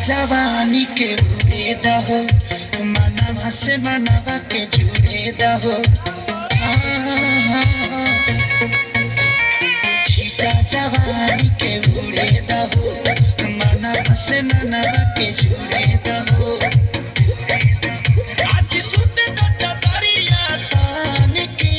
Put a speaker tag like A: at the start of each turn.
A: जवानी के उड़े दहो मनवा से मनवा के जुड़े दहो छीटा जवानी के उड़े दहो मनवा से मनवा के जुड़े दहो आज सुत दरिया तान की